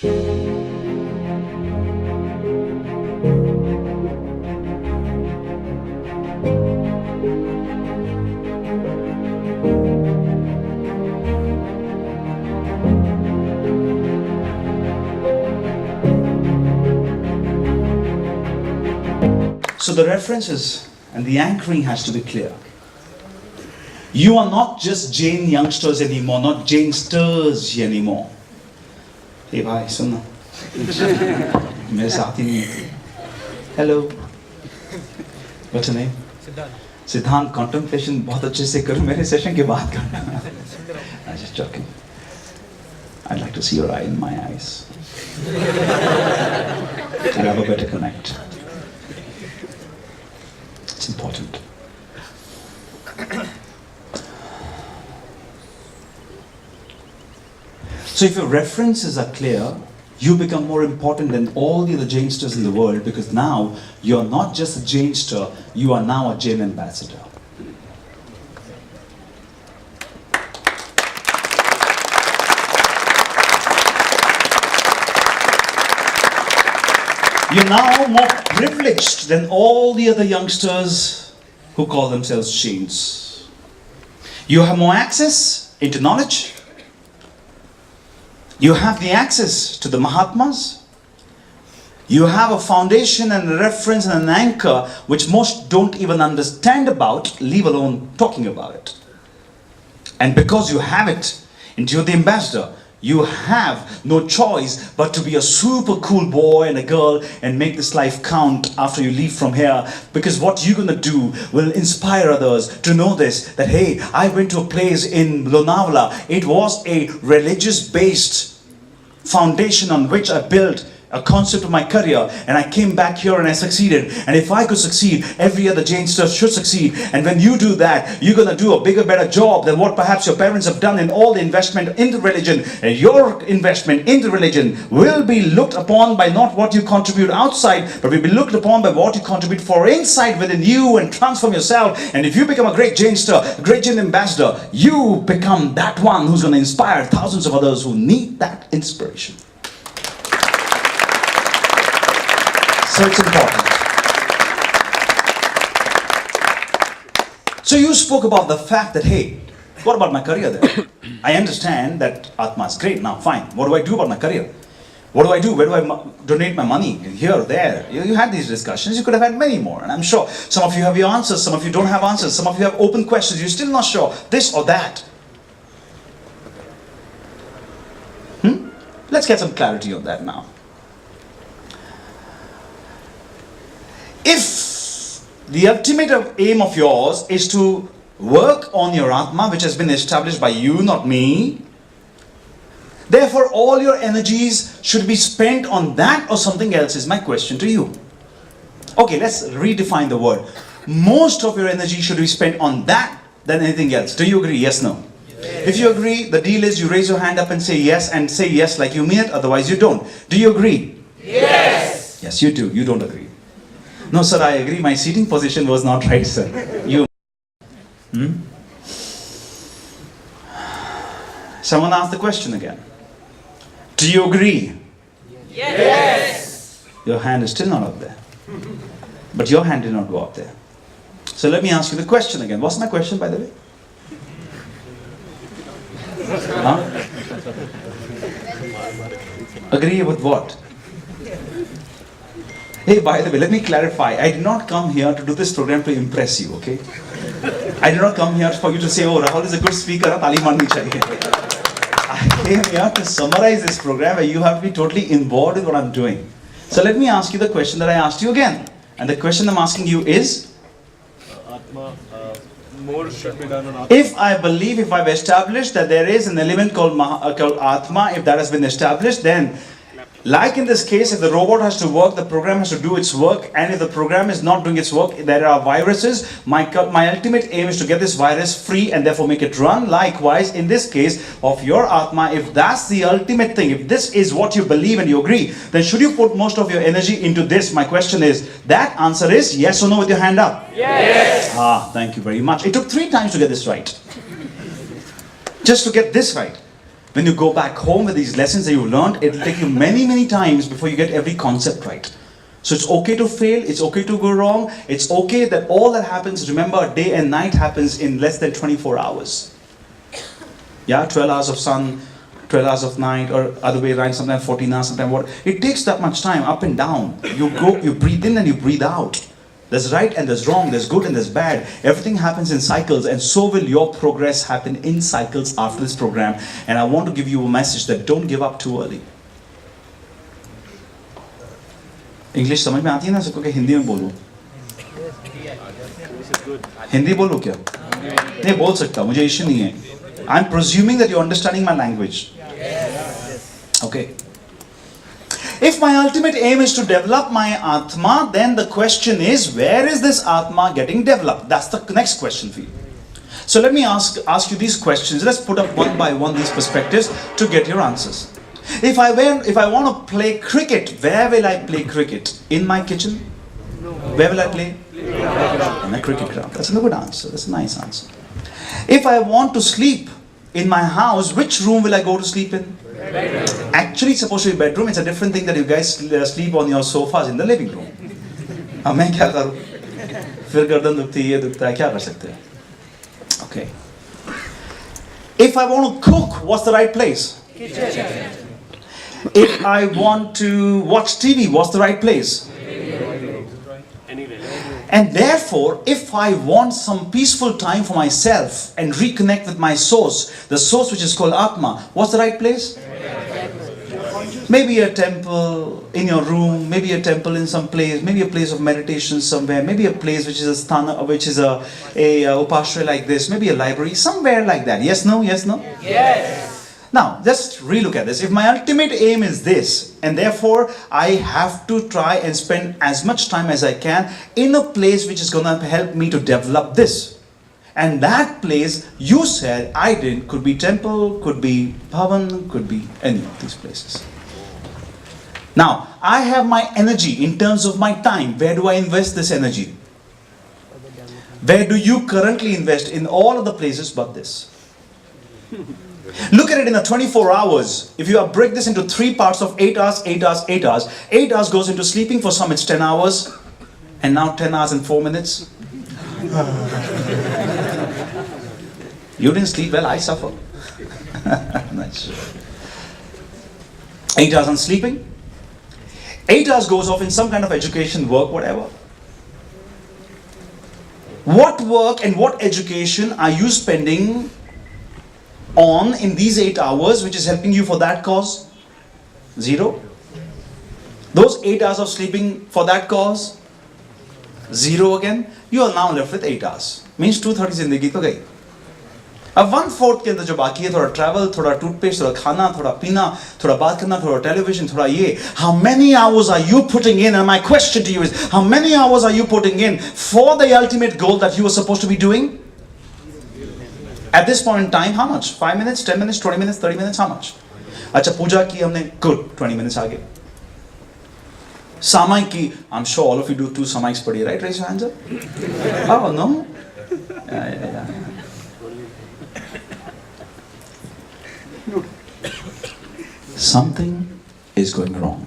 So the references and the anchoring has to be clear. You are not just Jain youngsters anymore, not Jainsters anymore. Hey bhai, सुन ना. मेरे साथ ही नहीं है. Hello. What's your name? सिद्धांत. Contemplation बहुत अच्छे से करो, मेरे सेशन के बाद करना. I'm just joking. I'd like to see your eye in my eyes. I'll have a better connect. It's important. So if your references are clear, you become more important than all the other Jainsters in the world, because now you're not just a Jainster, you are now a Jain ambassador. You're now more privileged than all the other youngsters who call themselves Jains. You have more access into knowledge. You have the access to the Mahatmas. You have a foundation and a reference and an anchor which most don't even understand about, leave alone talking about it. And because you have it, and you're the ambassador, you have no choice but to be a super cool boy and a girl and make this life count after you leave from here, because what you're gonna do will inspire others to know this, that hey, I went to a place in Lonavala. It was a religious-based foundation on which I built a concept of my career, and I came back here and I succeeded. And if I could succeed, every other Jainster should succeed. And when you do that, you're gonna do a bigger, better job than what perhaps your parents have done in all the investment into religion. And your investment into religion will be looked upon by not what you contribute outside, but will be looked upon by what you contribute for inside within you, and transform yourself. And if you become a great Jainster, a great Jain ambassador, you become that one who's gonna inspire thousands of others who need that inspiration. So it's important. So you spoke about the fact that, hey, what about my career then? I understand that Atma is great. Now, fine. What do I do about my career? What do I do? Where do I donate my money? Here, there. You had these discussions. You could have had many more. And I'm sure some of you have your answers. Some of you don't have answers. Some of you have open questions. You're still not sure. This or that. Let's get some clarity on that now. If the ultimate aim of yours is to work on your Atma, which has been established by you, not me, therefore all your energies should be spent on that or something else, is my question to you. Okay, let's redefine the word. Most of your energy should be spent on that than anything else. Do you agree? Yes, no? Yes. If you agree, the deal is you raise your hand up and say yes like you mean it, otherwise you don't. Do you agree? Yes. Yes, you do. You don't agree. No, sir, I agree. My seating position was not right, sir. You. Someone asked the question again. Do you agree? Yes. Your hand is still not up there. But your hand did not go up there. So let me ask you the question again. What's my question, by the way? Huh? Agree with what? Hey, by the way, let me clarify. I did not come here to do this program to impress you, okay? I did not come here for you to say, oh, Rahul is a good speaker, taali marni chahiye. I came here to summarize this program where you have to be totally involved in what I'm doing. So let me ask you the question that I asked you again. And the question I'm asking you is? More should be done on Atma. If I've established that there is an element called Atma, if that has been established, then like in this case, if the robot has to work, the program has to do its work, and if the program is not doing its work, there are viruses. My ultimate aim is to get this virus free and therefore make it run. Likewise, in this case of your Atma, if that's the ultimate thing, if this is what you believe and you agree, then should you put most of your energy into this? My question is, that answer is yes or no with your hand up? Yes. Thank you very much. It took 3 times to get this right. Just to get this right. when you go back home with these lessons that you've learned, it will take you many, many times before you get every concept right. So it's okay to fail, it's okay to go wrong, it's okay that all that happens, remember, day and night happens in less than 24 hours. Yeah, 12 hours of sun, 12 hours of night, or other way around, sometimes 14 hours, sometimes what. It takes that much time, up and down. You go, you breathe in and you breathe out. There's right and there's wrong, there's good and there's bad. Everything happens in cycles, and so will your progress happen in cycles after this program. And I want to give you a message that don't give up too early. English समझ में आती है ना सबको कि हिंदी में बोलूं? हिंदी बोलूं क्या? नहीं बोल सकता, मुझे इश्यू नहीं है. I'm presuming that you're understanding my language. Okay. If my ultimate aim is to develop my Atma, then the question is, where is this Atma getting developed? That's the next question for you. So let me ask you these questions. Let's put up one by one these perspectives to get your answers. If I want to play cricket, where will I play cricket? In my kitchen? Where will I play? In a cricket ground. That's a good answer. That's a nice answer. If I want to sleep in my house, which room will I go to sleep in? Bedroom. Actually, it's supposed to be bedroom. It's a different thing that you guys sleep on your sofas in the living room. अब मैं क्या करूँ? फिर गर्दन दुखती है, ये दुखता है, क्या कर सकते हैं? Okay. If I want to cook, what's the right place? Kitchen. If I want to watch TV, what's the right place? And therefore, if I want some peaceful time for myself and reconnect with my source, the source which is called Atma, what's the right place? Maybe a temple in your room, maybe a temple in some place, maybe a place of meditation somewhere, maybe a place which is a sthana, which is a upashra like this, maybe a library, somewhere like that. Yes, no, yes, no? Yes. Now, just relook at this. If my ultimate aim is this, and therefore I have to try and spend as much time as I can in a place which is going to help me to develop this. And that place, you said, I didn't, could be temple, could be bhavan, could be any of these places. Now, I have my energy in terms of my time. Where do I invest this energy? Where do you currently invest? In all of the places but this. Look at it in the 24 hours. If you break this into 3 parts of 8 hours, 8 hours, 8 hours, 8 hours goes into sleeping. For some it's 10 hours. And now 10 hours and 4 minutes. You didn't sleep well, I suffer. Nice. 8 hours on sleeping. 8 hours goes off in some kind of education, work, whatever. What work and what education are you spending on in these 8 hours which is helping you for that cause? 0. Those 8 hours of sleeping for that cause? 0 again. You are now left with 8 hours. Means 2/3 जिंदगी तो गई. अब 1/4 के अंदर जो बाकी है, थोड़ा ट्रैवल, थोड़ा टूथपेस्ट, थोड़ा खाना, थोड़ा पीना, थोड़ा बात करना, थोड़ा टेलीविजन, थोड़ा ये. How many hours are you putting in? And my question to you is, how many hours are you putting in for the ultimate goal that you were supposed to be doing? At this point in time, how much? 5 minutes, 10 minutes, 20 minutes, 30 minutes, how much? अच्छा, पूजा की हमने, good, 20 minutes आगे. Samayik ki, I'm sure all of you do 2 samayiks per day, right? Raise your hands up. Oh, no? Yeah. Something is going wrong.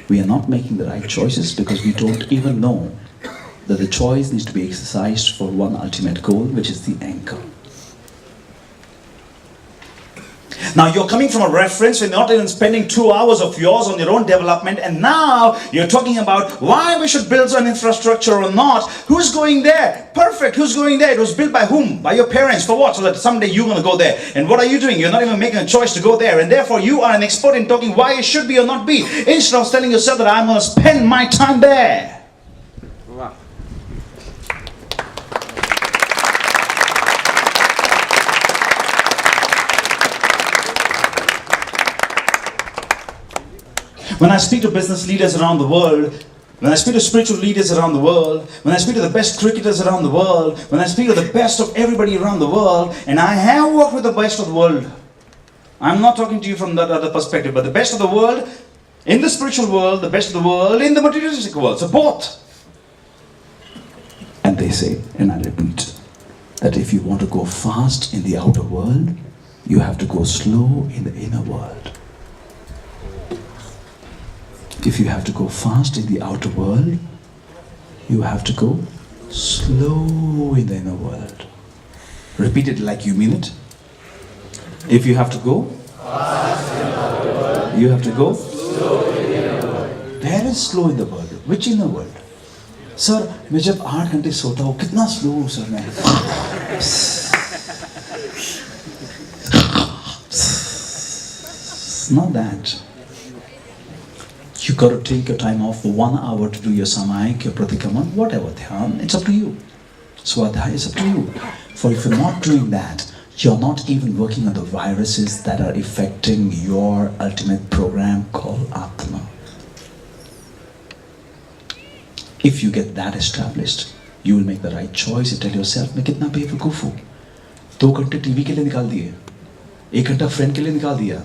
We are not making the right choices because we don't even know that the choice needs to be exercised for one ultimate goal, which is the anchor. Now you're coming from a reference, you're not even spending 2 hours of yours on your own development, and now you're talking about why we should build an infrastructure or not. Who's going there? Perfect, who's going there? It was built by whom? By your parents. For what? So that someday you're going to go there. And what are you doing? You're not even making a choice to go there, and therefore you are an expert in talking why it should be or not be, instead of telling yourself that I'm going to spend my time there. When I speak to business leaders around the world, when I speak to spiritual leaders around the world, when I speak to the best cricketers around the world, when I speak to the best of everybody around the world, and I have worked with the best of the world, I'm not talking to you from that other perspective, but the best of the world in the spiritual world, the best of the world in the materialistic world, so both. And they say, and I repeat, that if you want to go fast in the outer world, you have to go slow in the inner world. If you have to go fast in the outer world, you have to go slow in the inner world. Repeat it like you mean it. If you have to go fast in the outer world, you have to go slow in the inner world. Where is slow in the world? Which inner world? Sir, मैं जब 8 घंटे सोता हूँ कितना slow हूँ sir मैं. Not that. You got to take your time off for 1 hour to do your samayik, your pratikraman, whatever dhyan. It's up to you. Swadhyaya is up to you. For if you're not doing that, you're not even working on the viruses that are affecting your ultimate program called Atma. If you get that established, you will make the right choice. You tell yourself, मैं कितना बेवकूफ हूँ. 2 घंटे TV के लिए निकाल दिए, 1 घंटा फ्रेंड के लिए निकाल दिया,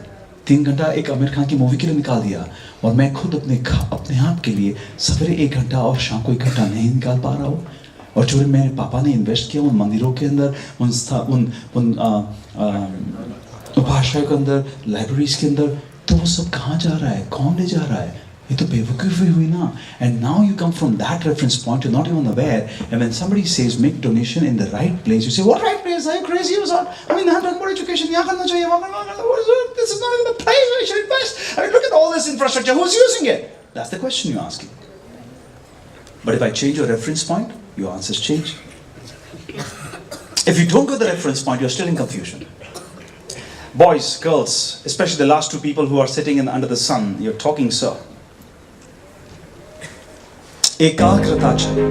3 घंटा एक आमिर खान की मूवी के लिए निकाल दिया, और मैं खुद अपने आप के लिए सवेरे 1 घंटा और शाम को 1 घंटा नहीं निकाल पा रहा हूँ. और जो मेरे पापा ने इन्वेस्ट किया उन मंदिरों के अंदर, उन उपाश्रय के अंदर, लाइब्रेरीज के अंदर, तो वो सब कहाँ जा रहा है, कौन ले जा रहा है? ये तो बेवकूफ़ी हुई ना. And now you come from that reference point, you're not even aware, and when somebody says make donation in the right place, you say, what right place? Are you crazy or what? I mean, I'm talking about education. यहाँ करना चाहिए, वहाँ करना चाहिए. What is it? This is not even the place where you should invest. I mean, look at all this infrastructure. Who's using it? That's the question you're asking. But if I change your reference point, your answers change. If you don't go to the reference point, you're still in confusion. Boys, girls, especially the last 2 people who are sitting under the sun, you're talking, sir. एकाग्रता चाहिए.